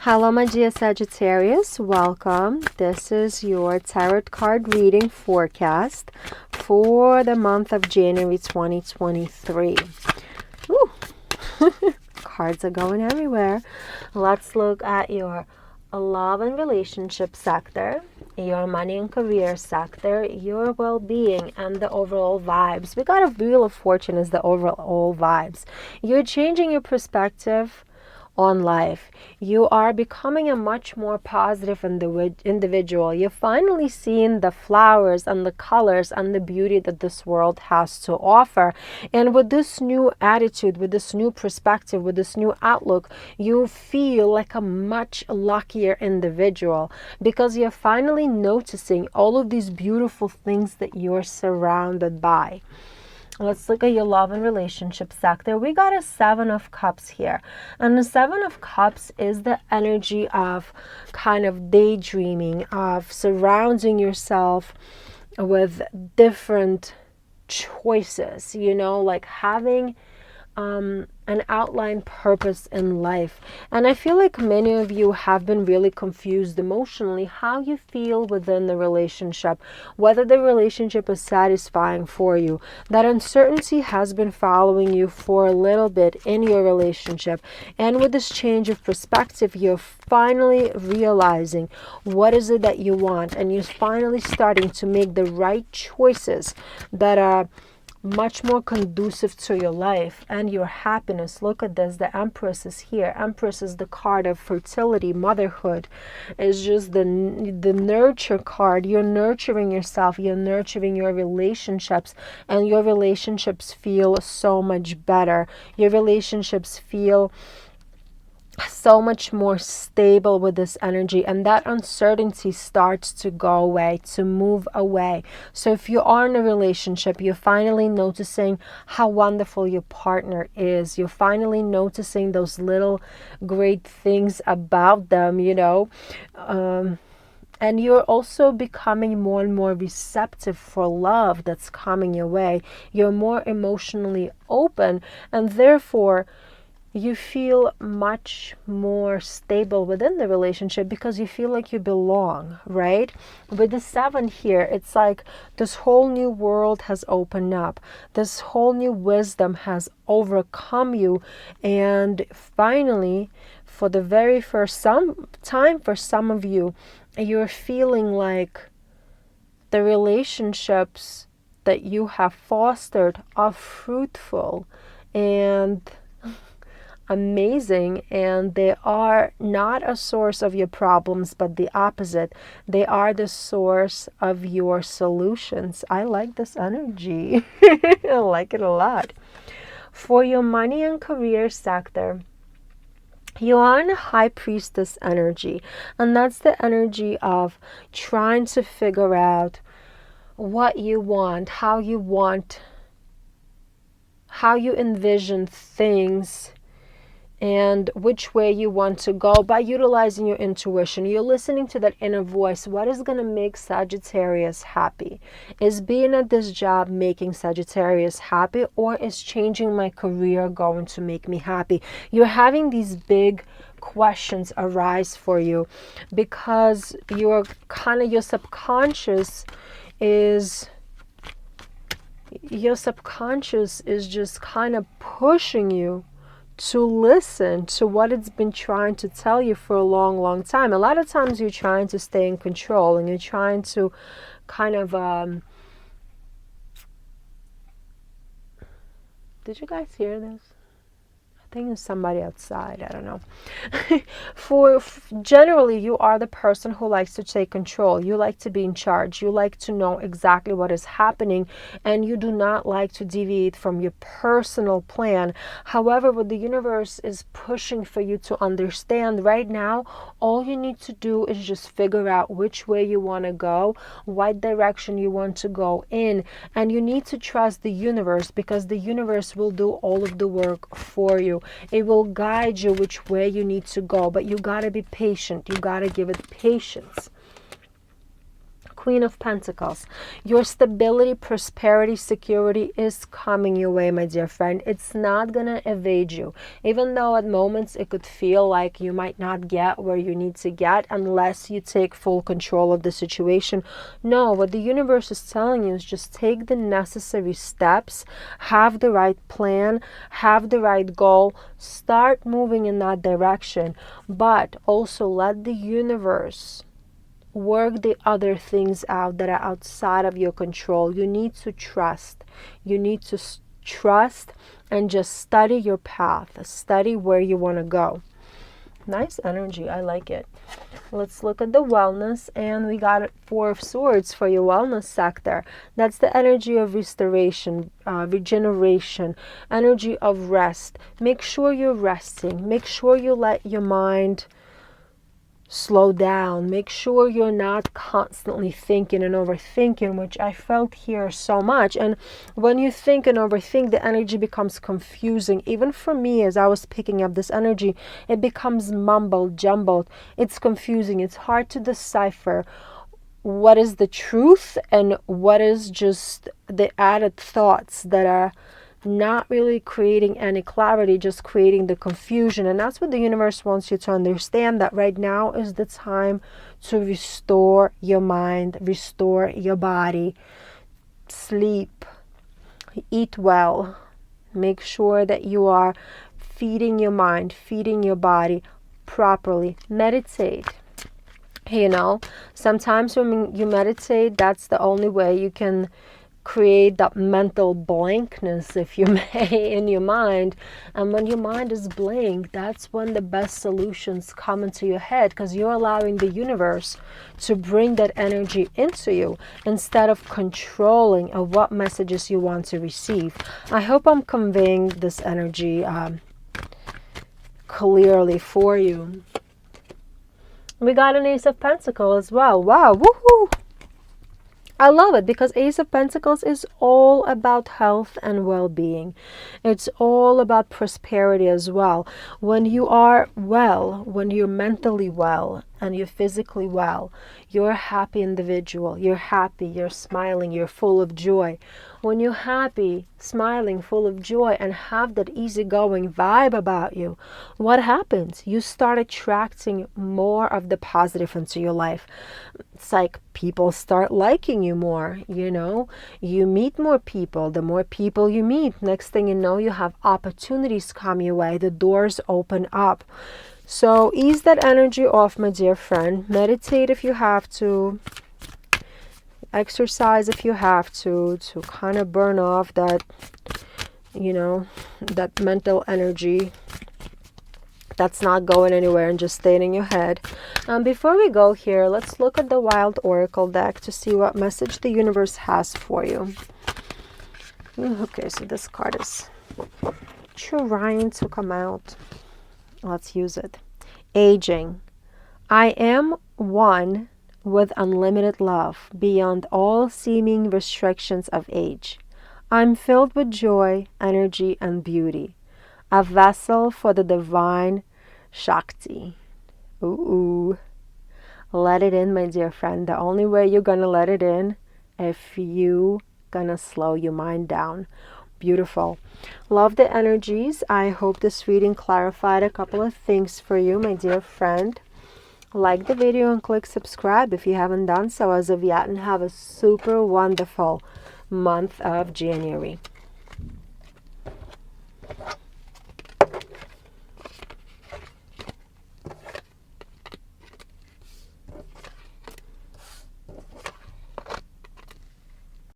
Hello, my dear Sagittarius. Welcome. This is your tarot card reading forecast for the month of January 2023. Ooh. Cards are going everywhere. Let's look at your love and relationship sector, your money and career sector, your well-being, and the overall vibes. We got a Wheel of Fortune as the overall vibes. You're changing your perspective on life. You are becoming a much more positive individual. You're finally seeing the flowers and the colors and the beauty that this world has to offer. And with this new attitude, with this new perspective, with this new outlook, you feel like a much luckier individual because you're finally noticing all of these beautiful things that you're surrounded by. Let's look at your love and relationship sector. We got a 7 of Cups here. And the 7 of Cups is the energy of kind of daydreaming, of surrounding yourself with different choices, like having an outlined purpose in life. And I feel like many of you have been really confused emotionally how you feel within the relationship, whether the relationship is satisfying for you. That uncertainty has been following you for a little bit in your relationship. And with this change of perspective, you're finally realizing what is it that you want, and you're finally starting to make the right choices that are much more conducive to your life and your happiness. Look at this. The Empress is here. Empress is the card of fertility, motherhood. It's just the nurture card. You're nurturing yourself. You're nurturing your relationships, and your relationships feel so much better. Your relationships feel so much more stable with this energy, and that uncertainty starts to go away, to move away. So if you are in a relationship, you're finally noticing how wonderful your partner is. You're finally noticing those little great things about them, and you're also becoming more and more receptive for love that's coming your way. You're more emotionally open, and therefore you feel much more stable within the relationship because you feel like you belong, right? With the 7 here, it's like this whole new world has opened up. This whole new wisdom has overcome you. And finally, for the very first time for some of you, you're feeling like the relationships that you have fostered are fruitful and amazing, and they are not a source of your problems, but the opposite. They are the source of your solutions. I like this energy. I like it a lot. For your money and career sector, you are in a High Priestess energy, and that's the energy of trying to figure out what you want, how you envision things, and which way you want to go by utilizing your intuition. You're listening to that inner voice. What is going to make Sagittarius happy? Is being at this job making Sagittarius happy, or is changing my career going to make me happy? You're having these big questions arise for you because your subconscious is just kind of pushing you to listen to what it's been trying to tell you for a long, long time. A lot of times you're trying to stay in control, and you're trying to kind of did you guys hear this? I think it's somebody outside. I don't know. Generally, you are the person who likes to take control. You like to be in charge. You like to know exactly what is happening, and you do not like to deviate from your personal plan. However, what the universe is pushing for you to understand right now, all you need to do is just figure out which way you want to go, what direction you want to go in, and you need to trust the universe, because the universe will do all of the work for you. It will guide you which way you need to go, but you got to be patient. You got to give it patience. Queen of Pentacles. Your stability, prosperity, security is coming your way, my dear friend. It's not going to evade you. Even though at moments it could feel like you might not get where you need to get unless you take full control of the situation. No, what the universe is telling you is just take the necessary steps, have the right plan, have the right goal, start moving in that direction, but also let the universe work the other things out that are outside of your control. You need to trust. You need to trust and just study your path. Study where you want to go. Nice energy. I like it. Let's look at the wellness, and we got 4 of Swords for your wellness sector. That's the energy of restoration, regeneration, energy of rest. Make sure you're resting. Make sure you let your mind slow down. Make sure you're not constantly thinking and overthinking, which I felt here so much. And when you think and overthink, the energy becomes confusing. Even for me, as I was picking up this energy, it becomes mumbled, jumbled. It's confusing. It's hard to decipher what is the truth and what is just the added thoughts that are not really creating any clarity, just creating the confusion. And that's what the universe wants you to understand, that right now is the time to restore your mind, restore your body, sleep, eat well, make sure that you are feeding your mind, feeding your body properly, meditate. You know, sometimes when you meditate, that's the only way you can create that mental blankness, if you may, in your mind. And when your mind is blank, that's when the best solutions come into your head, because you're allowing the universe to bring that energy into you instead of controlling of what messages you want to receive. I hope I'm conveying this energy clearly for you. We got an Ace of Pentacles as well. Wow, woohoo! I love it, because Ace of Pentacles is all about health and well-being. It's all about prosperity as well. When you are well, when you're mentally well and you're physically well, you're a happy individual. You're happy, you're smiling, you're full of joy. When you're happy, smiling, full of joy, and have that easygoing vibe about you, what happens? You start attracting more of the positive into your life. It's like people start liking you more, you know. You meet more people. The more people you meet, next thing you know, you have opportunities come your way. The doors open up. So ease that energy off, my dear friend. Meditate if you have to. Exercise if you have to kind of burn off that, you know, that mental energy that's not going anywhere and just staying in your head. Before we go here, let's look at the Wild Oracle deck to see what message the universe has for you. Okay, so this card is trying to come out. Let's use it. Aging. I am one with unlimited love beyond all seeming restrictions of age. I'm filled with joy, energy, and beauty. A vessel for the divine Shakti. Ooh. Let it in, my dear friend. The only way you're gonna let it in if you gonna slow your mind down. Beautiful. Love the energies. I hope this reading clarified a couple of things for you, my dear friend. Like the video and click subscribe if you haven't done so as of yet, and have a super wonderful month of January.